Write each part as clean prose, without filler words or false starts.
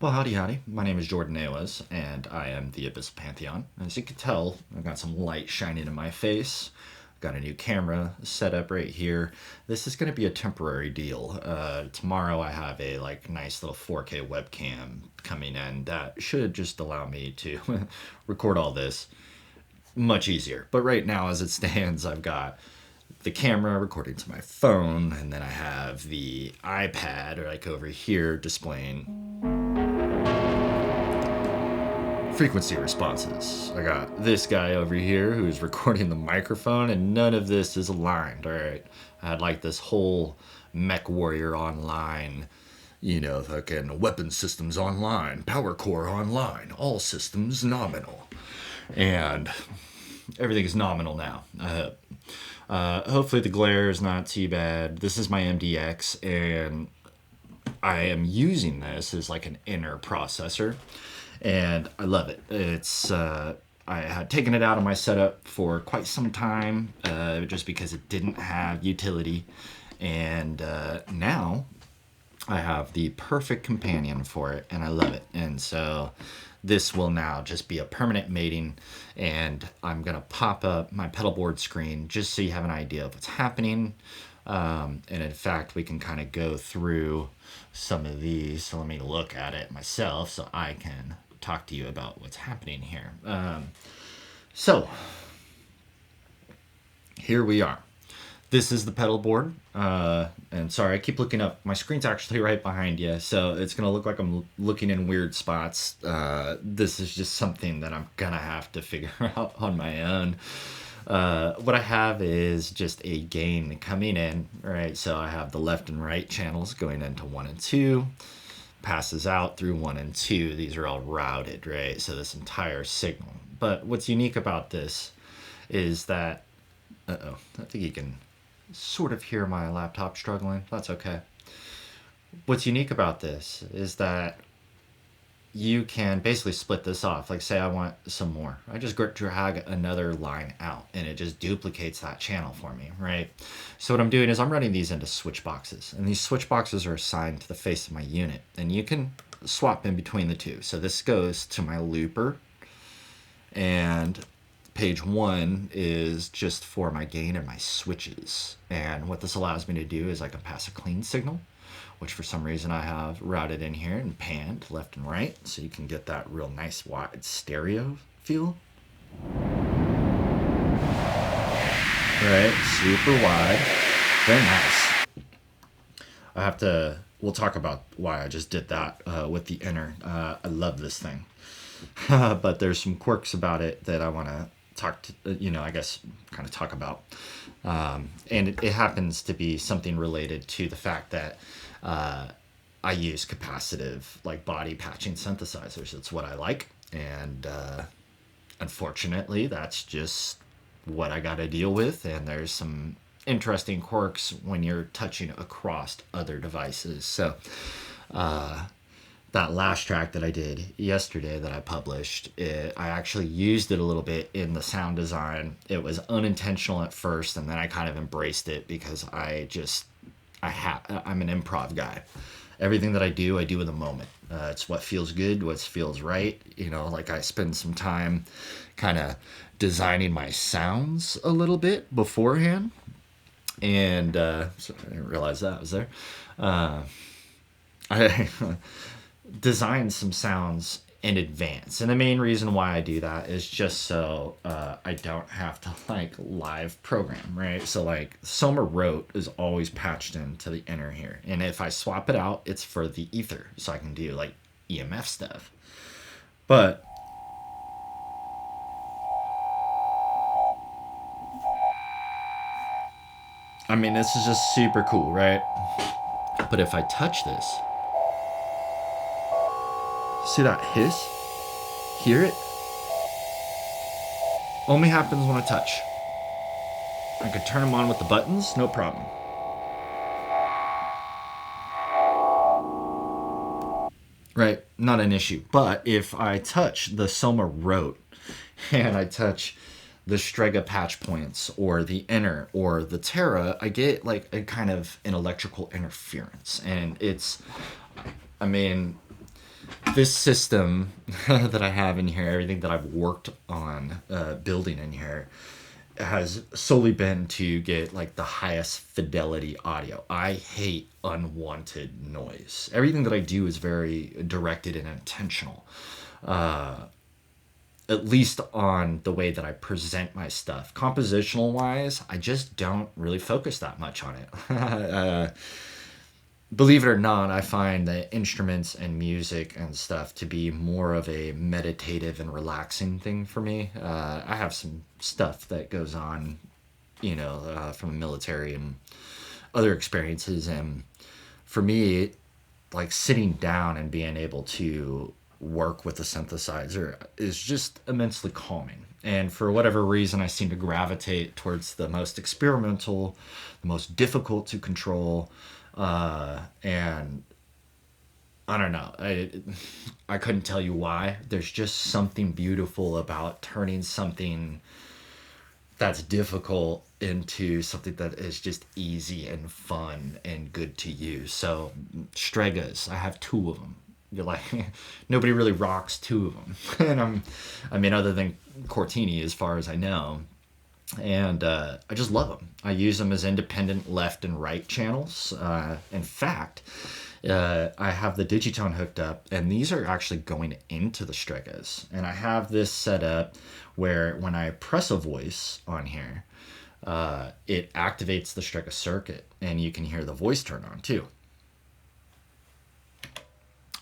Well, howdy, howdy. My name is Jordan Aywas, and I am the Abyssal Pantheon. As you can tell, I've got some light shining in my face. I've got a new camera set up right here. This is going to be a temporary deal. Tomorrow I have a nice little 4K webcam coming in that should just allow me to record all this much easier. But right now, as it stands, I've got the camera recording to my phone, and then I have the iPad over here displaying frequency responses. I got this guy over here who's recording the microphone, and none of this is aligned. All right, I had this whole mech warrior online, fucking weapon systems online, power core online, all systems nominal, and everything is nominal now. Hopefully the glare is not too bad. This is my MDX, and I am using this as an Enner processor, and I love it. It's I had taken it out of my setup for quite some time, just because it didn't have utility, and now I have the perfect companion for it, and I love it. And so this will now just be a permanent mating, and I'm gonna pop up my pedal board screen just so you have an idea of what's happening. And in fact, we can kind of go through some of these. So let me look at it myself so I can talk to you about what's happening here. So here we are. This is the pedal board. And sorry, I keep looking up. My screen's actually right behind you, so it's going to look like I'm looking in weird spots. This is just something that I'm going to have to figure out on my own. What I have is just a gain coming in, right? So I have the left and right channels going into 1 and 2, passes out through 1 and 2. These are all routed, right? So this entire signal. But what's unique about this is that, I think you can sort of hear my laptop struggling. That's okay. What's unique about this is that you can basically split this off. Like, say I want some more, I just drag another line out and it just duplicates that channel for me, right? So what I'm doing is I'm running these into switch boxes, and these switch boxes are assigned to the face of my unit, and you can swap in between the two. So this goes to my looper, and page 1 is just for my gain and my switches. And what this allows me to do is I can pass a clean signal, which for some reason I have routed in here and panned left and right, so you can get that real nice wide stereo feel. Right, super wide, very nice. We'll talk about why I just did that with the Enner. I love this thing. But there's some quirks about it that I want to talk about. And it happens to be something related to the fact that I use capacitive body patching synthesizers. It's what I like, and unfortunately that's just what I gotta deal with. And there's some interesting quirks when you're touching across other devices. So that last track that I did yesterday that I published, I actually used it a little bit in the sound design. It was unintentional at first, and then I kind of embraced it because I'm an improv guy. Everything that I do in the moment. It's what feels good, what feels right. I spend some time kind of designing my sounds a little bit beforehand. And so I didn't realize that was there. I design some sounds in advance, and the main reason why I do that is just so I don't have to live program, right? So Soma Rote is always patched into the Enner here, and if I swap it out, it's for the ether, so I can do EMF stuff. But I mean, this is just super cool, right? But if I touch this, see that hiss? Hear it? Only happens when I touch. I could turn them on with the buttons, no problem. Right, not an issue. But if I touch the Soma Rote and I touch the Strega patch points or the Enner or the Terra, I get a kind of an electrical interference. And it's, I mean, this system that I have in here, everything that I've worked on building in here, has solely been to get like the highest fidelity audio. I hate unwanted noise. Everything that I do is very directed and intentional. At least on the way that I present my stuff. Compositional wise, I just don't really focus that much on it. Believe it or not, I find that instruments and music and stuff to be more of a meditative and relaxing thing for me. I have some stuff that goes on, from the military and other experiences. And for me, like sitting down and being able to work with a synthesizer is just immensely calming. And for whatever reason, I seem to gravitate towards the most experimental, the most difficult to control. And I don't know. I couldn't tell you why. There's just something beautiful about turning something that's difficult into something that is just easy and fun and good to use. So Stregas, I have two of them. You're like, nobody really rocks two of them. And other than Cortini, as far as I know. And I just love them. I use them as independent left and right channels. In fact, I have the Digitone hooked up, and these are actually going into the Stregas. And I have this set up where when I press a voice on here, it activates the Strega circuit, and you can hear the voice turn on too.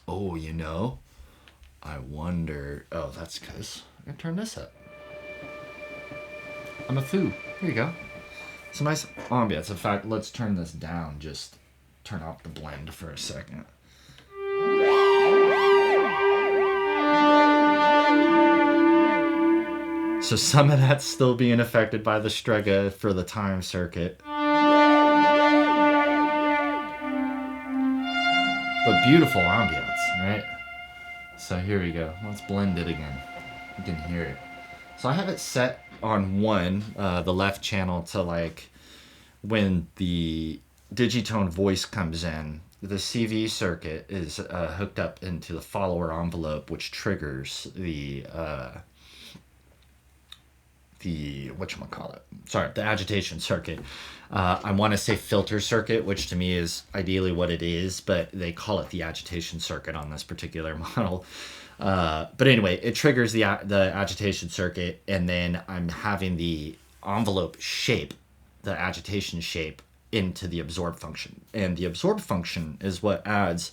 Oh, I wonder. Oh, that's because I can turn this up. I'm a foo. Here you go. Some nice ambience. In fact, let's turn this down. Just turn off the blend for a second. So some of that's still being affected by the Strega for the time circuit. But beautiful ambience, right? So here we go. Let's blend it again. You can hear it. So I have it set on one, the left channel, to like when the Digitone voice comes in, the CV circuit is hooked up into the follower envelope, which triggers the the agitation circuit. I want to say filter circuit, which to me is ideally what it is, but they call it the agitation circuit on this particular model. But anyway, it triggers the agitation circuit, and then I'm having the envelope shape, the agitation shape, into the absorb function. And the absorb function is what adds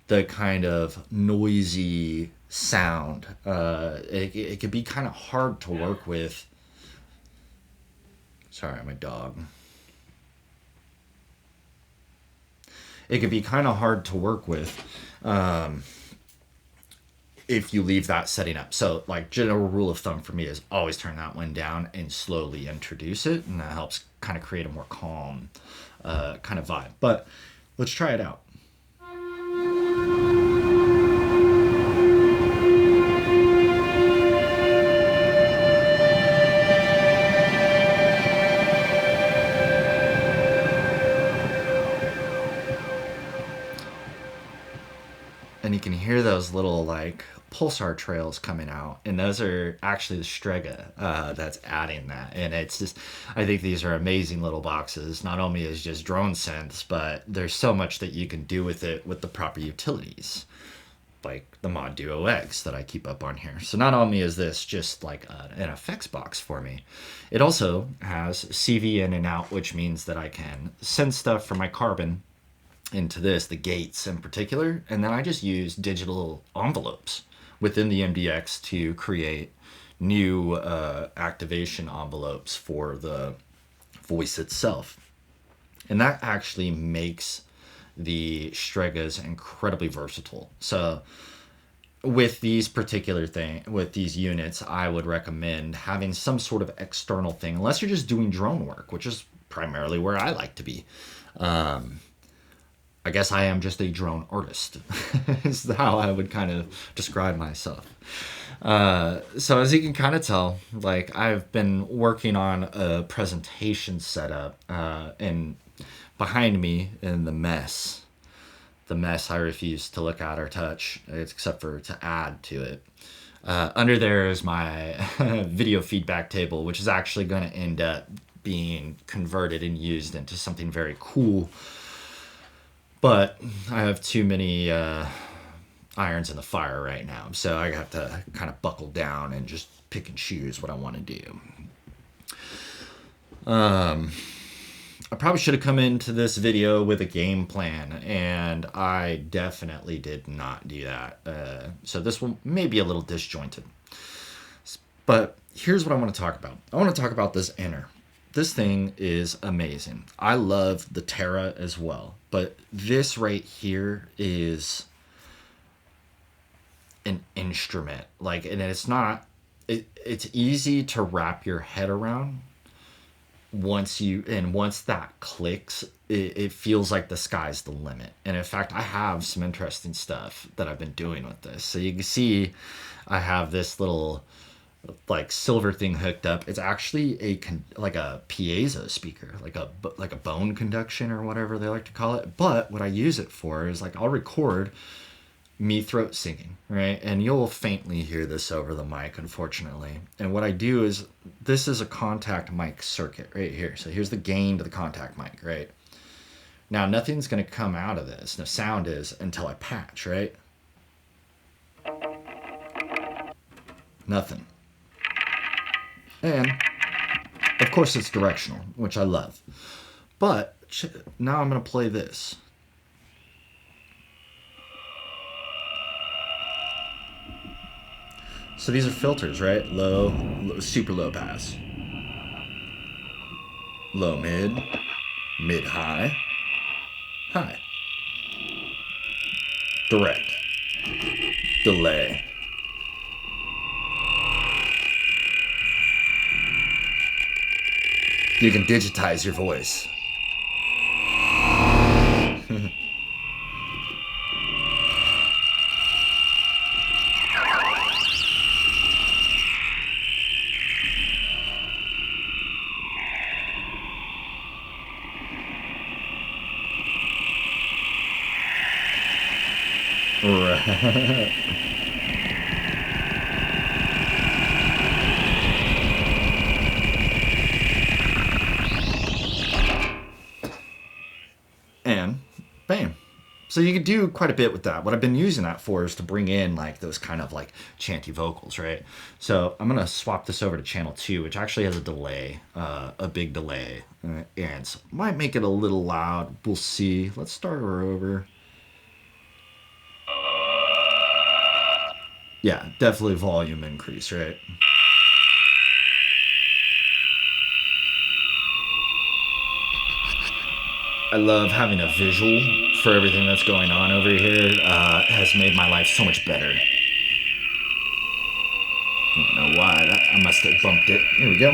the kind of noisy sound. It can be kind of hard to work with. Sorry, my dog. It could be kind of hard to work with if you leave that setting up. So like general rule of thumb for me is always turn that one down and slowly introduce it, and that helps kind of create a more calm kind of vibe. But let's try it out. And you can hear those little like pulsar trails coming out, and those are actually the Strega that's adding that. And it's just, I think these are amazing little boxes, not only as just drone synths, but there's so much that you can do with it with the proper utilities, like the Mod Duo X that I keep up on here. So not only is this just like an effects box for me, it also has CV in and out, which means that I can send stuff from my Carbon into this, the gates in particular, and then I just use digital envelopes within the MDX to create new activation envelopes for the voice itself. And that actually makes the Stregas incredibly versatile. So with these with these units, I would recommend having some sort of external thing, unless you're just doing drone work, which is primarily where I like to be. I guess I am just a drone artist, is how I would kind of describe myself. So as you can kind of tell, like I've been working on a presentation setup, and behind me in the mess, the mess I refuse to look at or touch, except for to add to it. Under there is my video feedback table, which is actually going to end up being converted and used into something very cool. But I have too many irons in the fire right now, so I have to kind of buckle down and just pick and choose what I want to do. I probably should have come into this video with a game plan, and I definitely did not do that. So this will may be a little disjointed. But here's what I want to talk about. I want to talk about this Enner. This thing is amazing. I love the Terra as well, but this right here is an instrument. Like, and it's not, it's easy to wrap your head around. Once that clicks, it feels like the sky's the limit. And in fact, I have some interesting stuff that I've been doing with this. So you can see I have this little like silver thing hooked up. It's actually like a piezo speaker, like a bone conduction or whatever they like to call it. But what I use it for is, like, I'll record me throat singing, right? And you'll faintly hear this over the mic, unfortunately. And what I do is, this is a contact mic circuit right here. So here's the gain to the contact mic, right? Now, nothing's going to come out of this. No sound is until I patch, right? Nothing. And of course it's directional, which I love. But now I'm going to play this. So these are filters, right? Low, super low pass. Low mid, mid high, high. Direct, delay. You can digitize your voice. Right. And bam. So you can do quite a bit with that. What I've been using that for is to bring in like those kind of like chanty vocals, right? So I'm gonna swap this over to channel 2, which actually has a delay, a big delay, and so might make it a little loud. We'll see. Let's start her over. Yeah, definitely volume increase, right? I love having a visual for everything that's going on over here. Has made my life so much better. I don't know why. I must have bumped it. Here we go.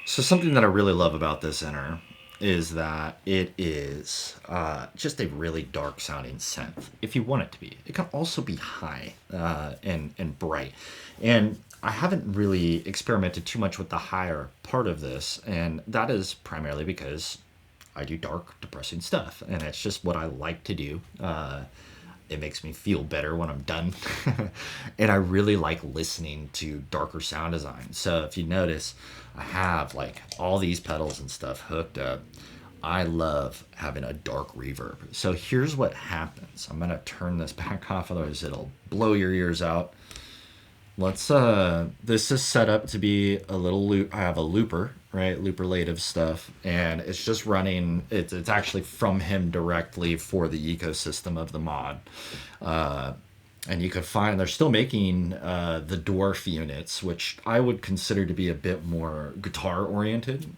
So something that I really love about this Enner is that it is just a really dark sounding synth, if you want it to be. It can also be high and bright. And I haven't really experimented too much with the higher part of this, and that is primarily because I do dark, depressing stuff, and it's just what I like to do. It makes me feel better when I'm done. And I really like listening to darker sound design. So if you notice, I have like all these pedals and stuff hooked up. I love having a dark reverb. So here's what happens. I'm gonna turn this back off, otherwise it'll blow your ears out. Let's this is set up to be a little loop. I have a looper, right? Looperlative stuff, and it's just running. It's actually from him directly for the ecosystem of the mod. And you could find they're still making the dwarf units, which I would consider to be a bit more guitar oriented.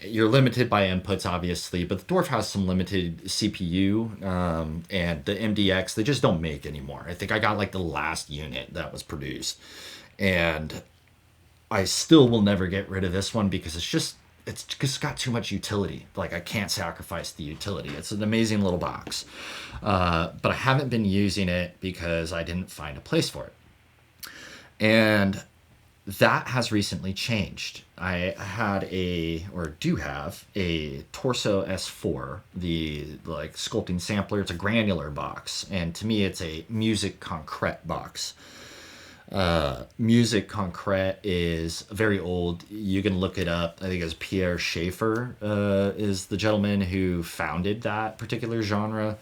You're limited by inputs, obviously, but the Dwarf has some limited CPU, and the MDX, they just don't make anymore. I think I got like the last unit that was produced. And I still will never get rid of this one because it's just got too much utility. Like, I can't sacrifice the utility. It's an amazing little box. But I haven't been using it because I didn't find a place for it. And that has recently changed. I do have a Torso S4, the like sculpting sampler. It's a granular box, and to me, it's a music concrete box. Music concrete is very old. You can look it up. I think it's Pierre Schaeffer is the gentleman who founded that particular genre.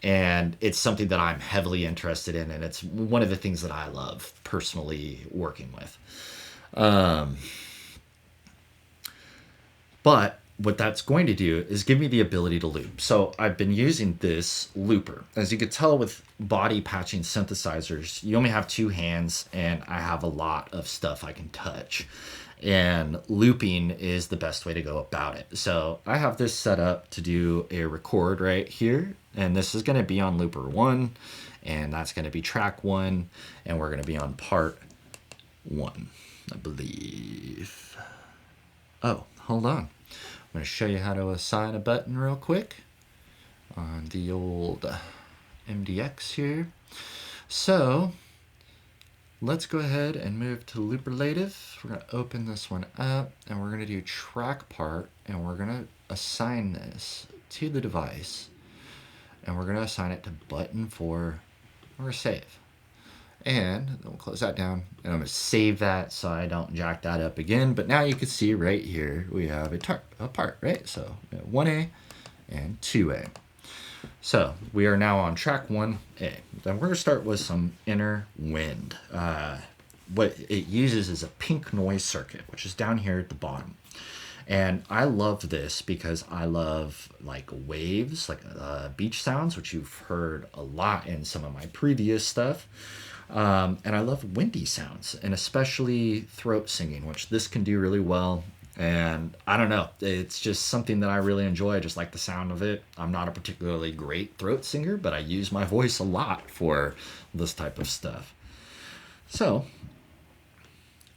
And it's something that I'm heavily interested in, and it's one of the things that I love personally working with. But what that's going to do is give me the ability to loop. So I've been using this looper. As you can tell with body patching synthesizers, you only have two hands, and I have a lot of stuff I can touch. And looping is the best way to go about it. So I have this set up to do a record right here, and this is going to be on looper 1, and that's going to be track 1, and we're going to be on part 1, I believe. Oh, hold on. I'm going to show you how to assign a button real quick on the old MDX here. So let's go ahead and move to Looperlative. We're going to open this one up, and we're going to do track part, and we're going to assign this to the device, and we're going to assign it to button 4 or save. And then we'll close that down, and I'm going to save that so I don't jack that up again. But now you can see right here we have a part, right? So we have 1A and 2A. So we are now on track 1A. Then we're going to start with some inner wind. What it uses is a pink noise circuit, which is down here at the bottom. And I love this because I love like waves, like beach sounds, which you've heard a lot in some of my previous stuff. And I love windy sounds, and especially throat singing, which this can do really well. And I don't know, it's just something that I really enjoy. I just like the sound of it. I'm not a particularly great throat singer, but I use my voice a lot for this type of stuff. So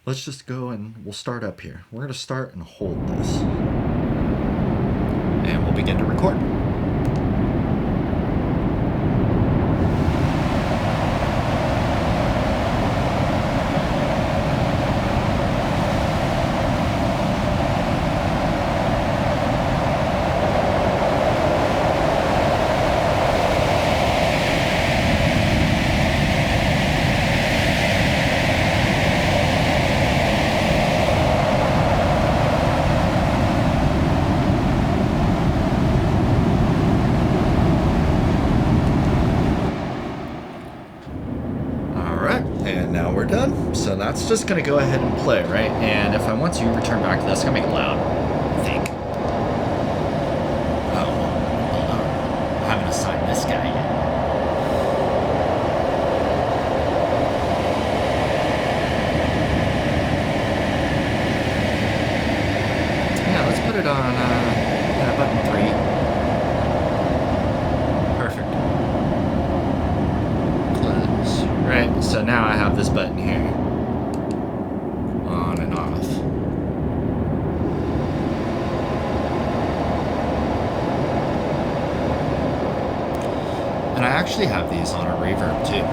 let's just go and we'll start up here. We're going to start and hold this, and we'll begin to record. So that's just going to go ahead and play, right? And if I want to return back to this, I'm going to make it loud, I think. Oh, hold on. I haven't assigned this guy yet. Yeah, let's put it on button 3. Perfect. Close. Right, so now I have this button here. On and off. And I actually have these on a reverb too.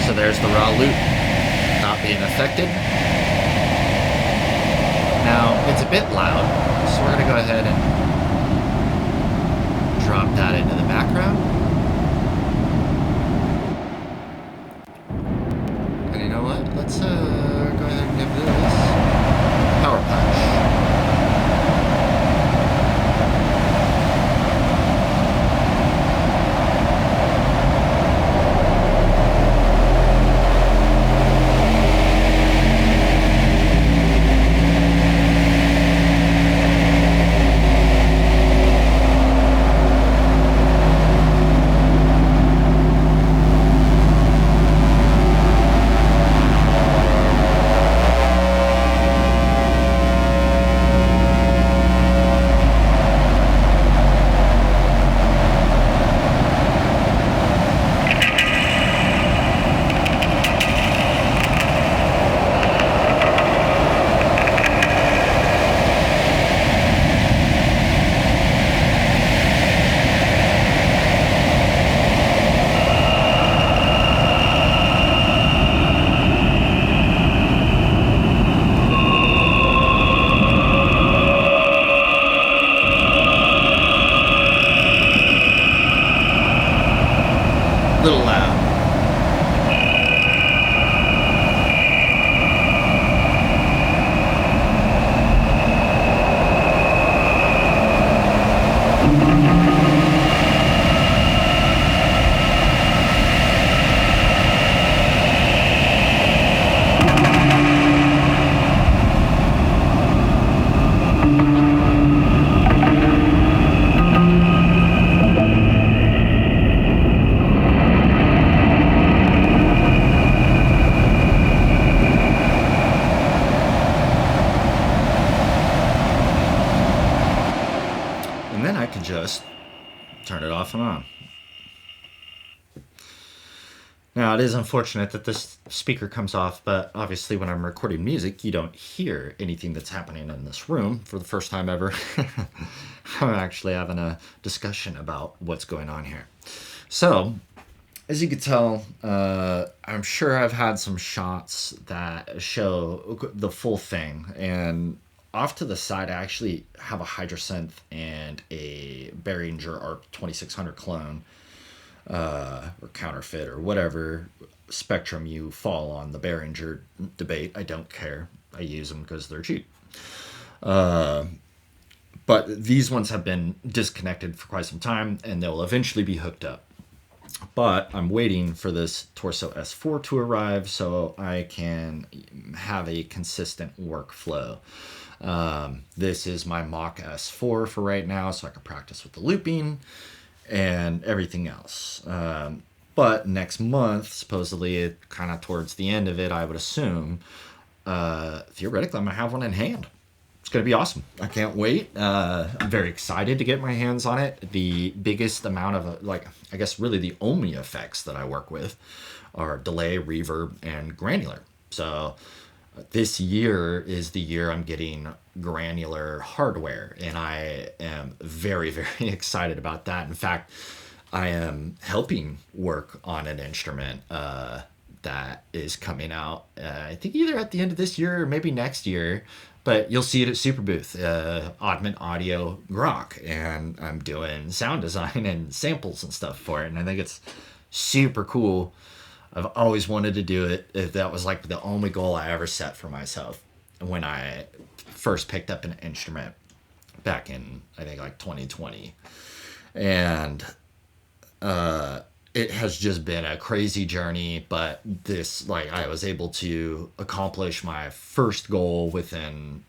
So there's the raw loop not being affected. Now it's a bit loud, so we're going to go ahead and drop that into the background. And you know what? Let's go ahead and give this power punch. just turn it off and on. Now, it is unfortunate that this speaker comes off, but obviously when I'm recording music, you don't hear anything that's happening in this room. For the first time ever, I'm actually having a discussion about what's going on here. So, as you can tell, I'm sure I've had some shots that show the full thing. And off to the side, I actually have a Hydrosynth and a Behringer ARP 2600 clone. Or counterfeit or whatever spectrum you fall on the Behringer debate. I don't care. I use them because they're cheap. But these ones have been disconnected for quite some time, and they'll eventually be hooked up. But I'm waiting for this Torso S4 to arrive so I can have a consistent workflow. This is my mock S4 for right now, so I can practice with the looping and everything else. But next month, supposedly, kind of towards the end of it, I would assume, theoretically, I'm going to have one in hand. It's going to be awesome. I can't wait. I'm very excited to get my hands on it. The biggest amount of, I guess really the only effects that I work with are delay, reverb, and granular. So this year is the year I'm getting granular hardware, and I am very, very excited about that. In fact, I am helping work on an instrument that is coming out, I think either at the end of this year or maybe next year, but you'll see it at Super Booth, Oddman Audio Grok, and I'm doing sound design and samples and stuff for it, and I think it's super cool. I've always wanted to do it. That was like the only goal I ever set for myself when I first picked up an instrument back in, I think, like 2020. And it has just been a crazy journey, but this, I was able to accomplish my first goal within,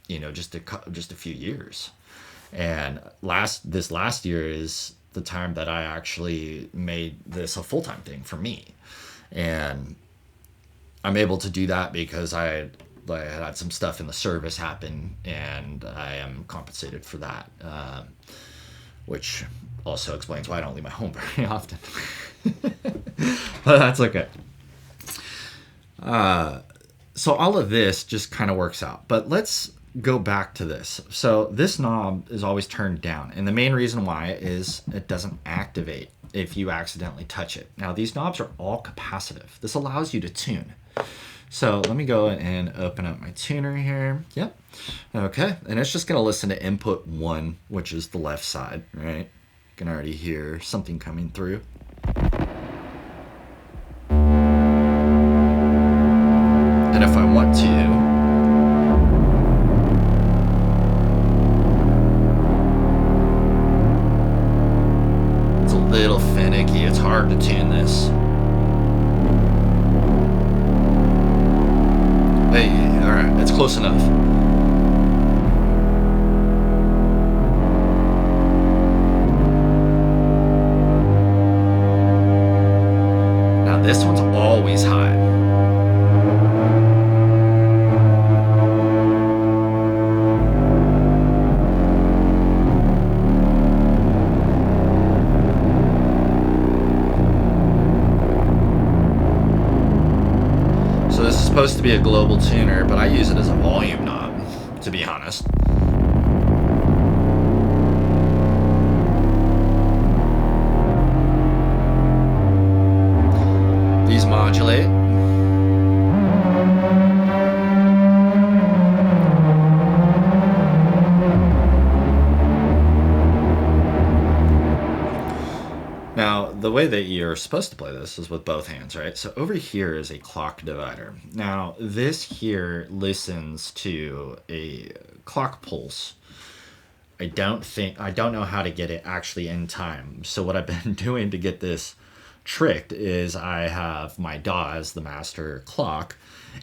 just a few years. And this last year is the time that I actually made this a full-time thing for me. And I'm able to do that because I had some stuff in the service happen, and I am compensated for that, which also explains why I don't leave my home very often. But that's okay. So all of this just kind of works out. But let's go back to this. So this knob is always turned down, and the main reason why is it doesn't activate if you accidentally touch it. Now, these knobs are all capacitive. This allows you to tune. So let me go and open up my tuner here. Yep. Okay. And it's just going to listen to input 1, which is the left side, right? You can already hear something coming through. And if I want to, little finicky. It's hard to tune this. Hey, alright, it's close enough. Now this one's always high. Supposed to be a global tuner, but I use it as a volume knob, to be honest. These modulate. Now, the way that you're supposed to play this is with both hands, right? So over here is a clock divider. Now, this here listens to a clock pulse. I don't know how to get it actually in time. So what I've been doing to get this tricked is I have my DAW as the master clock,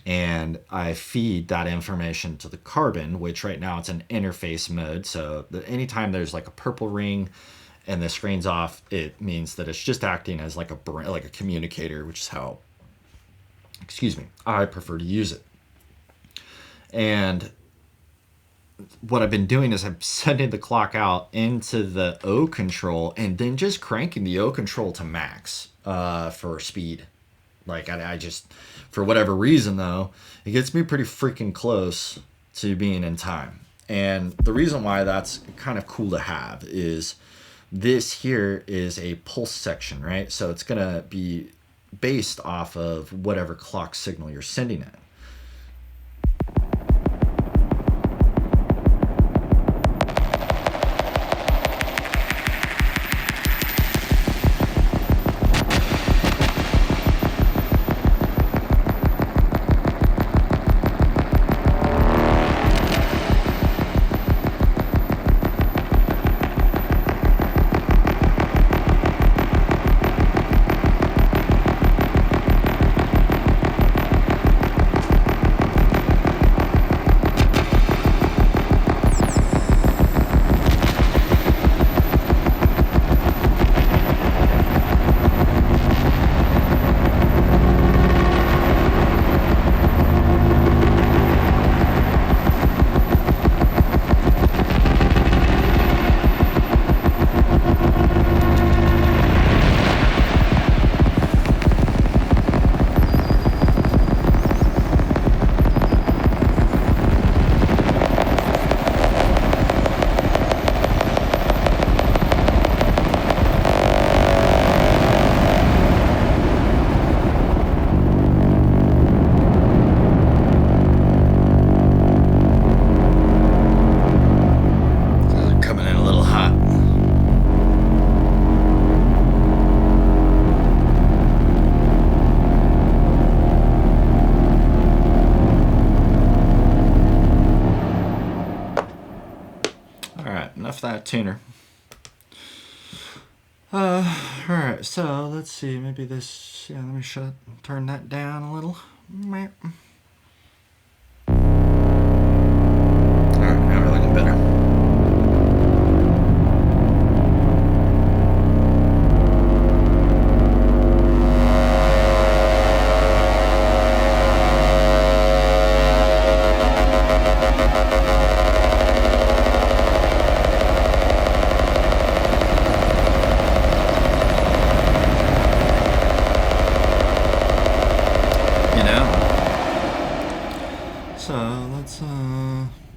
and I feed that information to the carbon, which right now it's an interface mode. So anytime there's like a purple ring and the screen's off, it means that it's just acting as like a communicator, which is how, I prefer to use it. And what I've been doing is I'm sending the clock out into the O control and then just cranking the O control to max for speed. Like I just, for whatever reason though, it gets me pretty freaking close to being in time. And the reason why that's kind of cool to have is this here is a pulse section, right? So it's going to be based off of whatever clock signal you're sending it. That tuner. Alright, so let's see, maybe this, yeah, let me turn that down a little. Alright, now we're looking better.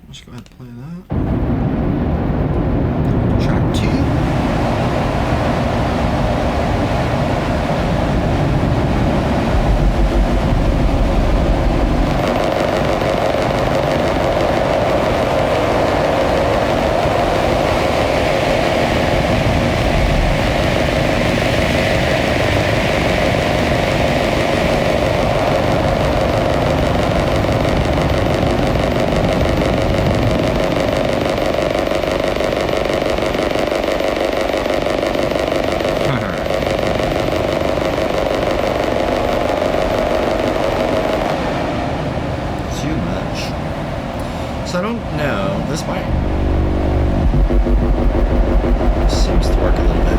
Let's go ahead and play that. Track 2. So I don't know, this might, seems to work a little bit.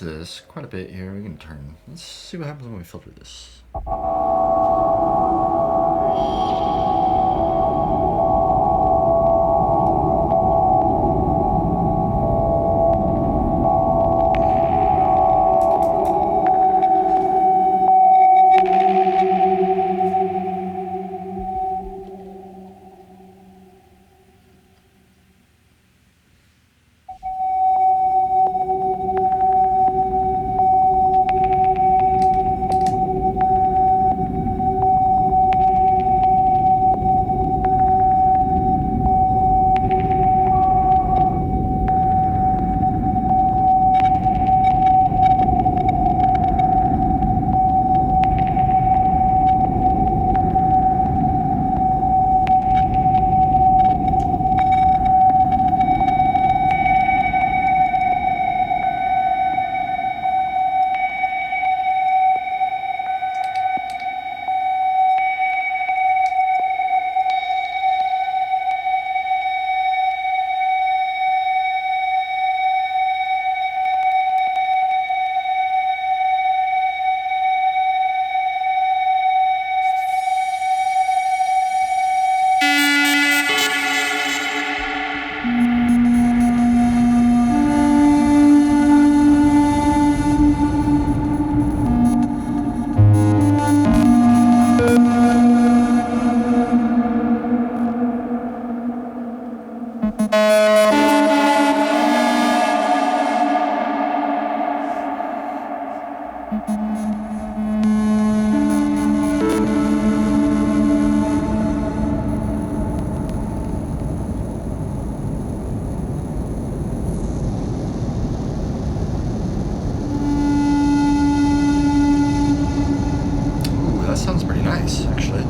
this quite a bit here. We can turn. Let's see what happens when we filter this. That sounds pretty nice, actually.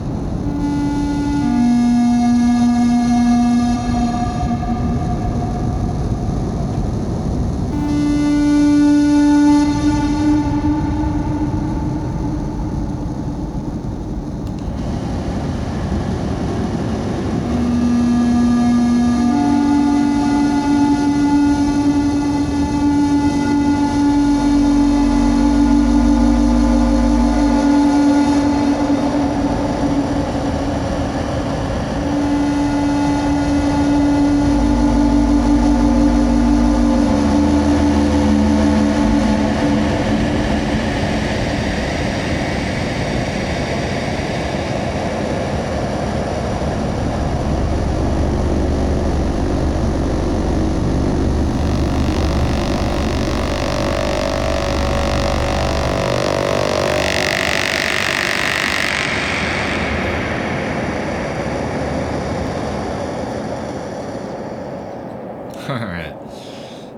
Alright.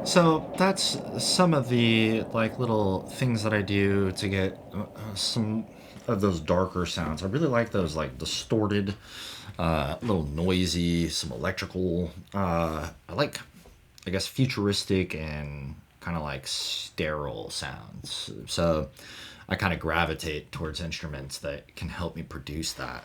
So that's some of the like little things that I do to get some of those darker sounds. I really like those like distorted, a little noisy, some electrical. I like, I guess, futuristic and kind of like sterile sounds. So I kind of gravitate towards instruments that can help me produce that.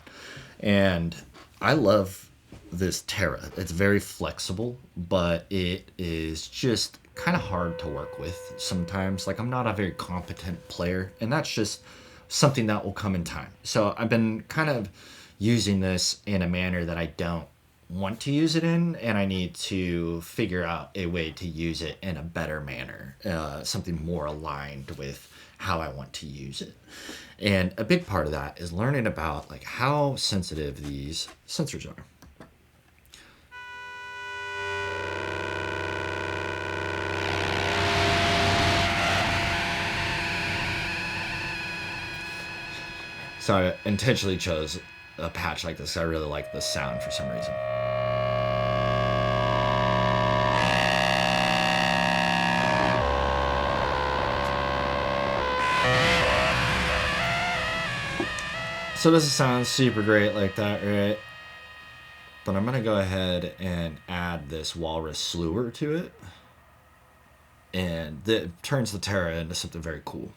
And I love this Terra. It's very flexible, but it is just kind of hard to work with sometimes. Like, I'm not a very competent player, and that's just something that will come in time. So I've been kind of using this in a manner that I don't want to use it in, and I need to figure out a way to use it in a better manner, something more aligned with how I want to use it. And a big part of that is learning about like how sensitive these sensors are. So I intentionally chose a patch like this. I really like the sound for some reason. So this sounds super great like that, right? But I'm gonna go ahead and add this walrus slöer to it, and that turns the Terra into something very cool.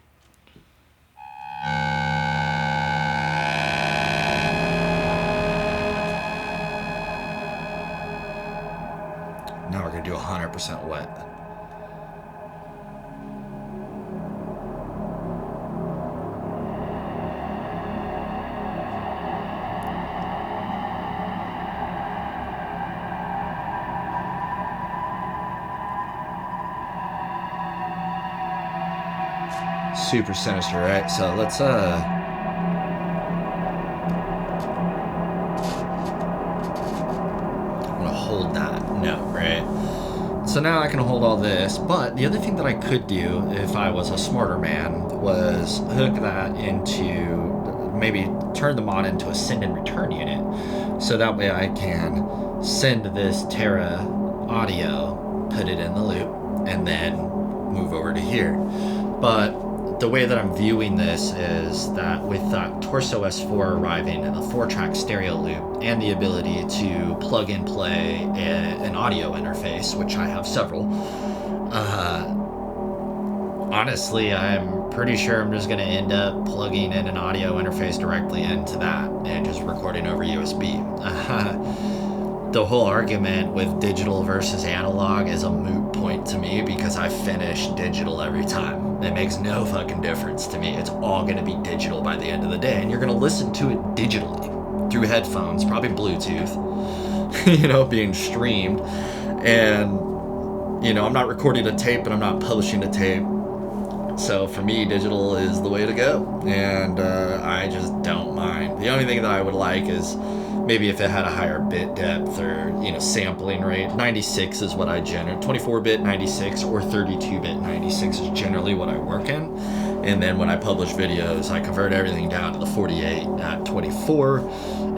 Now we're gonna do 100% wet. Super sinister, right? So let's I'm gonna hold that note, right? So now I can hold all this, but the other thing that I could do if I was a smarter man was hook that into, maybe turn the mod into a send and return unit. So that way I can send this Terra audio, put it in the loop, and then move over to here. But the way that I'm viewing this is that with that Torso S4 arriving and the 4-track stereo loop and the ability to plug and play an audio interface, which I have several, honestly, I'm pretty sure I'm just going to end up plugging in an audio interface directly into that and just recording over USB. The whole argument with digital versus analog is a moot point to me because I finish digital every time. It makes no fucking difference to me. It's all going to be digital by the end of the day, and you're going to listen to it digitally through headphones, probably Bluetooth, being streamed. And, I'm not recording a tape and I'm not publishing a tape. So for me, digital is the way to go, and I just don't mind. The only thing that I would like is maybe if it had a higher bit depth or, sampling rate. 96 is what I generate. 24-bit 96 or 32-bit 96 is generally what I work in. And then when I publish videos, I convert everything down to the 48 at 24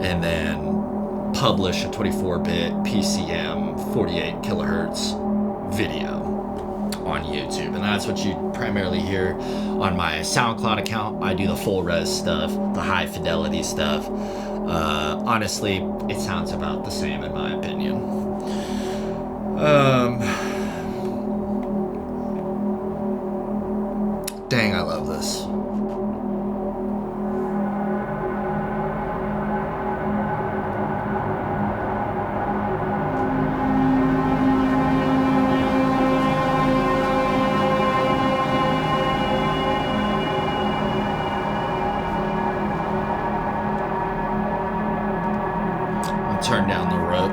and then publish a 24-bit PCM 48 kilohertz video on YouTube. And that's what you primarily hear on my SoundCloud account. I do the full res stuff, the high fidelity stuff. Honestly, it sounds about the same in my opinion. Dang, I love this. Turn down the rope.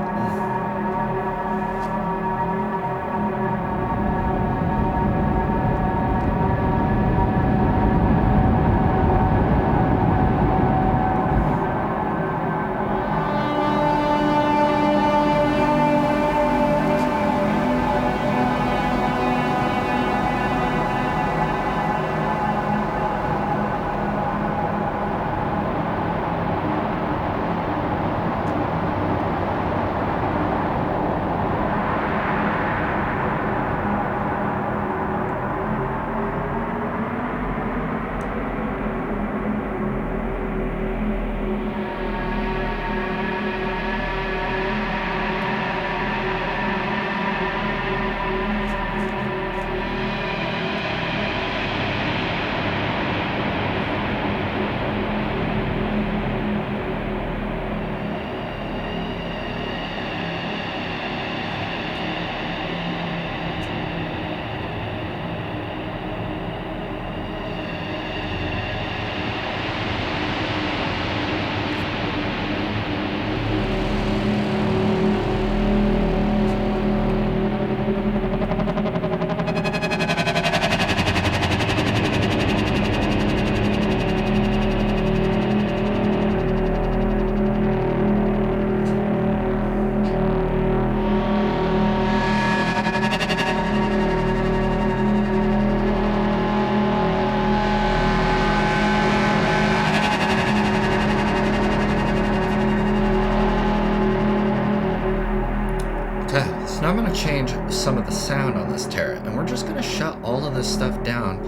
Now I'm going to change some of the sound on this Terra, and we're just going to shut all of this stuff down.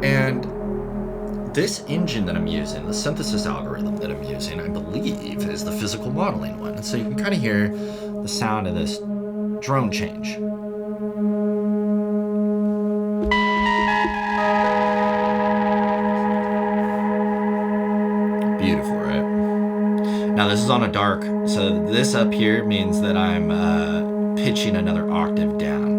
And this engine that I'm using, the synthesis algorithm that I'm using, I believe is the physical modeling one. And so you can kind of hear the sound of this drone change. Beautiful, right? Now this is on a dark, so this up here means that I'm pitching another octave down.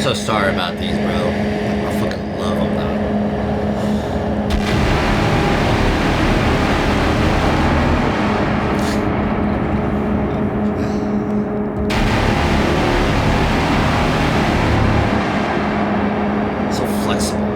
so sorry about these, bro. I fucking love them though. So flexible.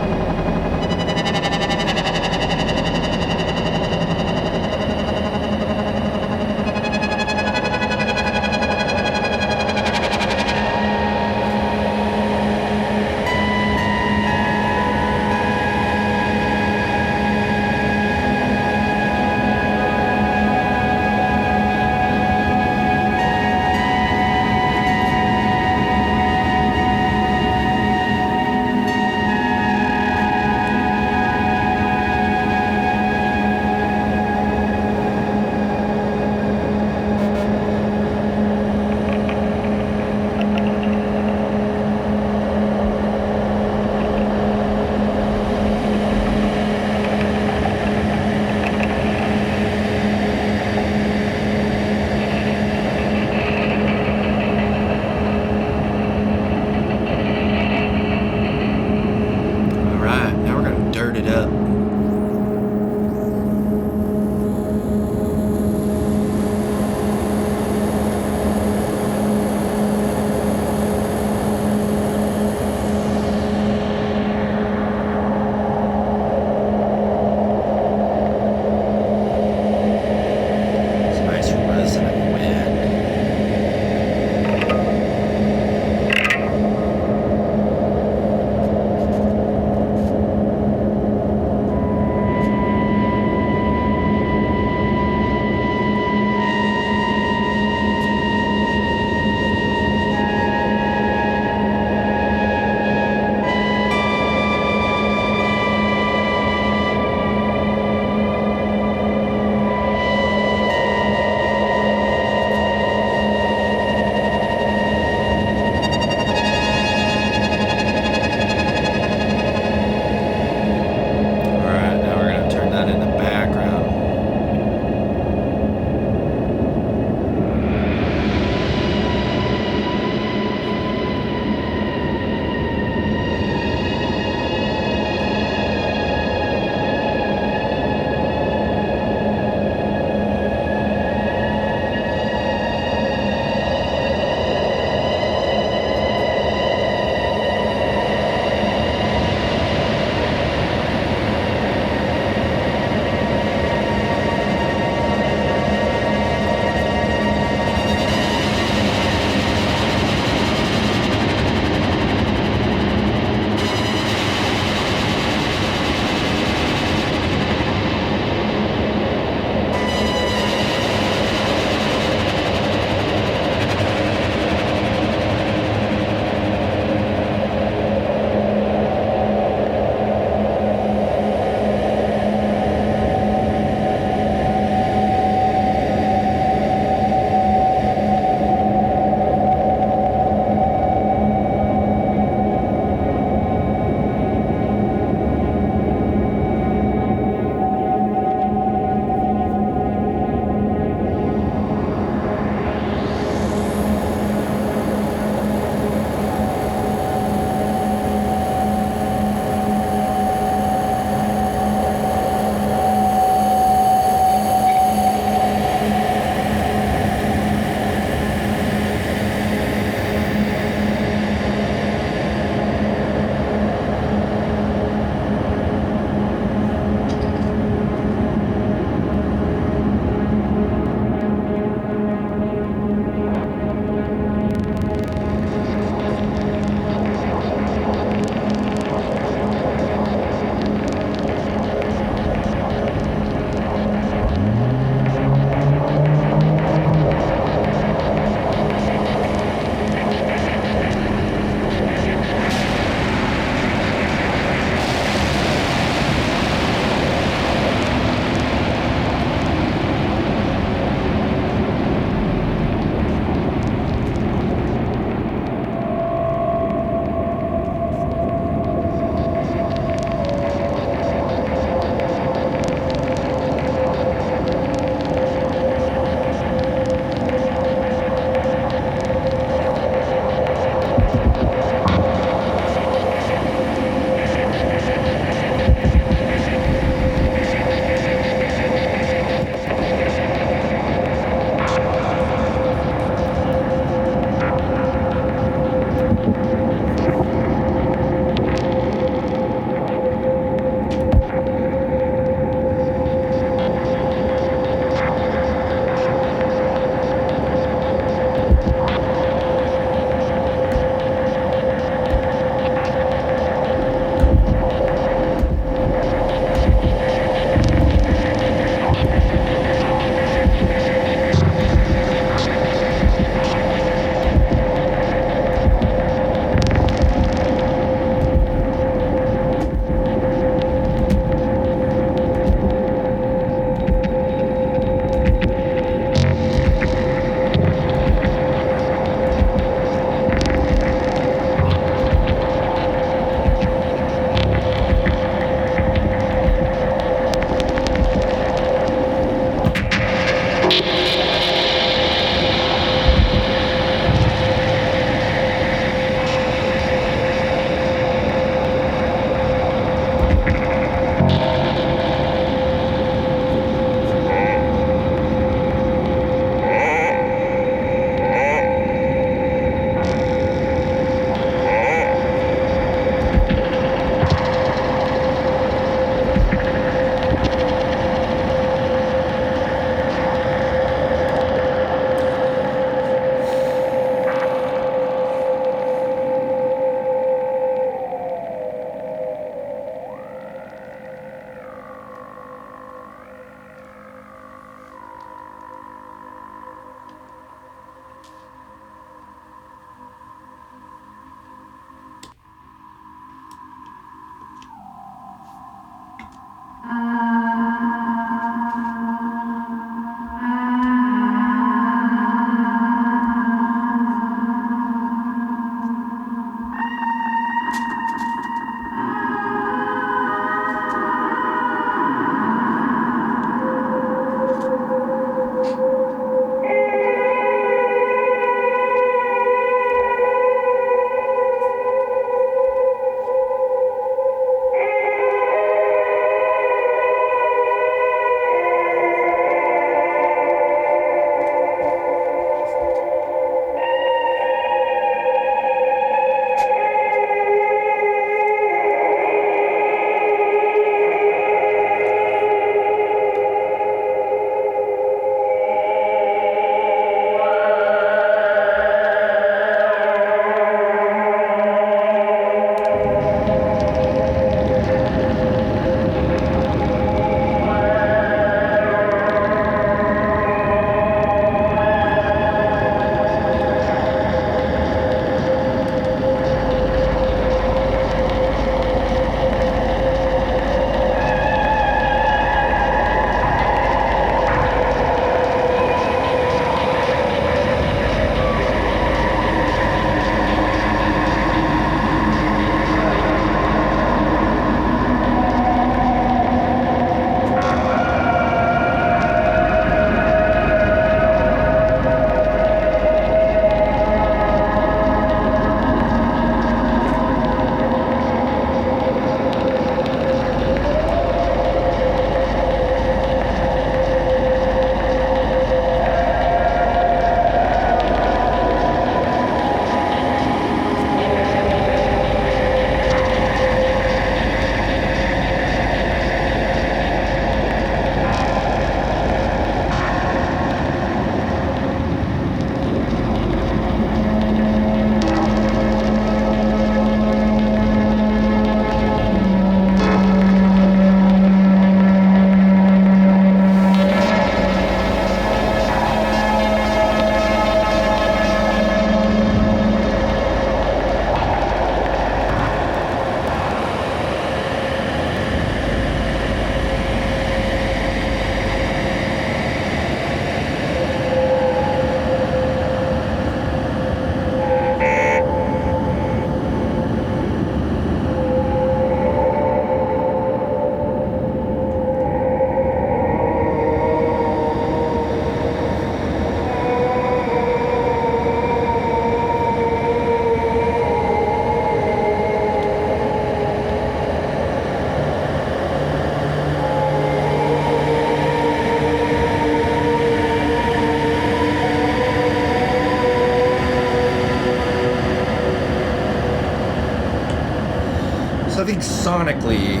think sonically,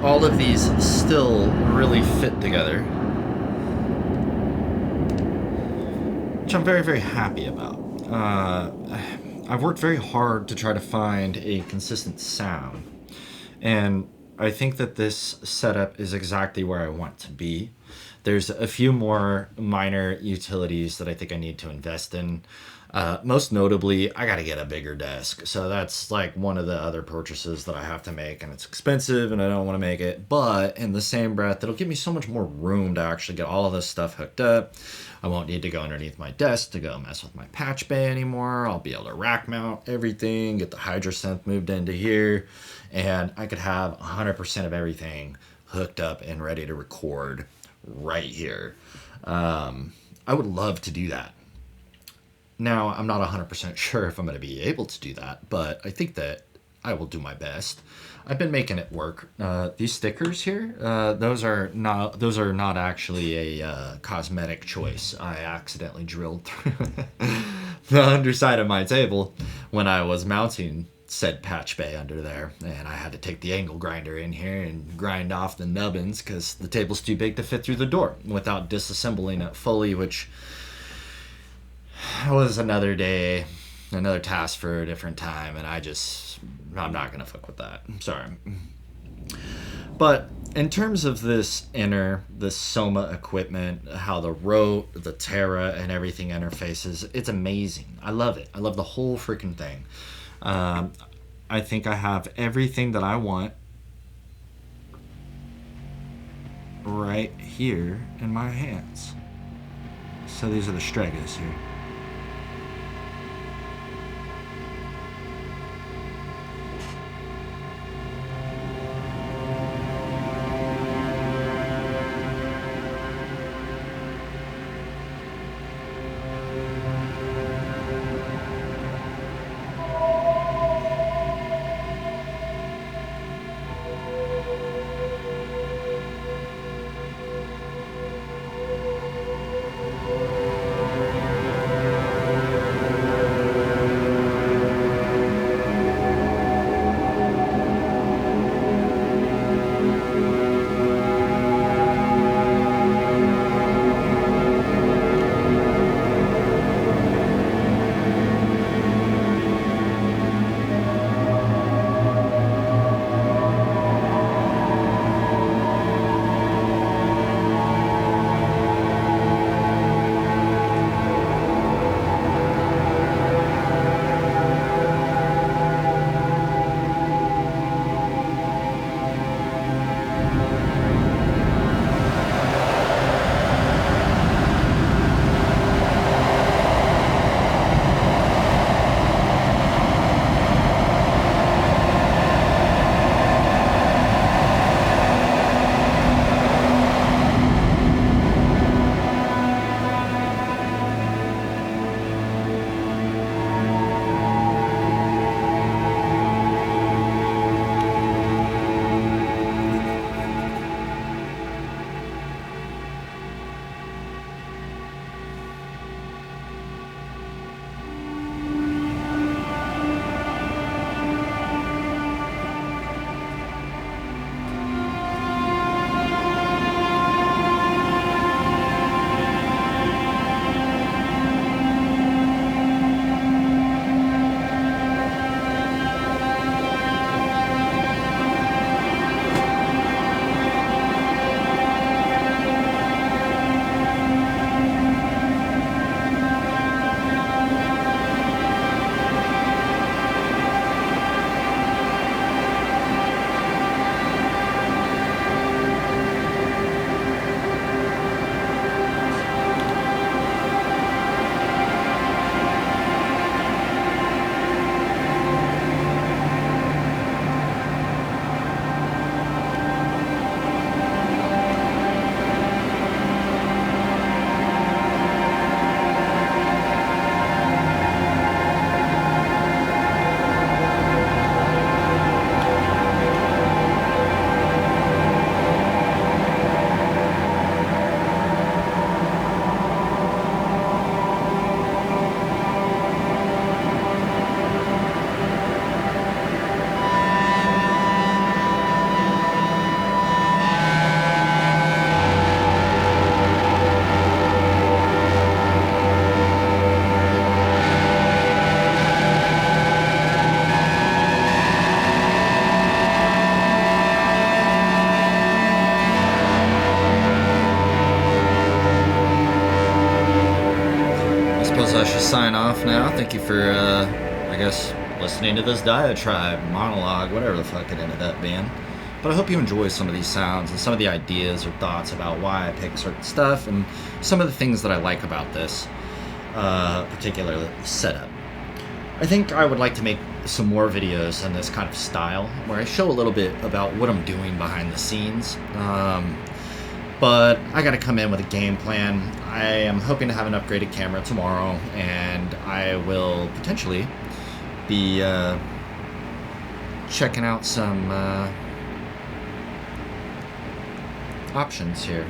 all of these still really fit together, which I'm very, very happy about. I've worked very hard to try to find a consistent sound, and I think that this setup is exactly where I want to be. There's a few more minor utilities that I think I need to invest in. Most notably, I got to get a bigger desk. So that's like one of the other purchases that I have to make, and it's expensive and I don't want to make it. But in the same breath, it'll give me so much more room to actually get all of this stuff hooked up. I won't need to go underneath my desk to go mess with my patch bay anymore. I'll be able to rack mount everything, get the Hydrosynth moved into here, and I could have 100% of everything hooked up and ready to record right here. I would love to do that. Now, I'm not 100% sure if I'm going to be able to do that, but I think that I will do my best. I've been making it work. These stickers here, those are not actually a cosmetic choice. I accidentally drilled through the underside of my table when I was mounting said patch bay under there, and I had to take the angle grinder in here and grind off the nubbins because the table's too big to fit through the door without disassembling it fully, which was another day, another task for a different time, and I'm not gonna fuck with that. I'm sorry. But in terms of this this Soma equipment, how the Rote, the Terra, and everything interfaces, it's amazing. I love it. I love the whole freaking thing. I think I have everything that I want right here in my hands. So these are the Stregas here. sign off now. Thank you for, I guess, listening to this diatribe, monologue, whatever the fuck it ended up being. But I hope you enjoy some of these sounds and some of the ideas or thoughts about why I pick certain stuff and some of the things that I like about this particular setup. I think I would like to make some more videos in this kind of style where I show a little bit about what I'm doing behind the scenes. But I gotta come in with a game plan. I am hoping to have an upgraded camera tomorrow, and I will potentially be checking out some options here.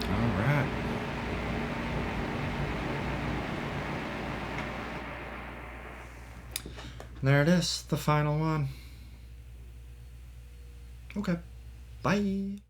All right. There it is, the final one. Okay, bye.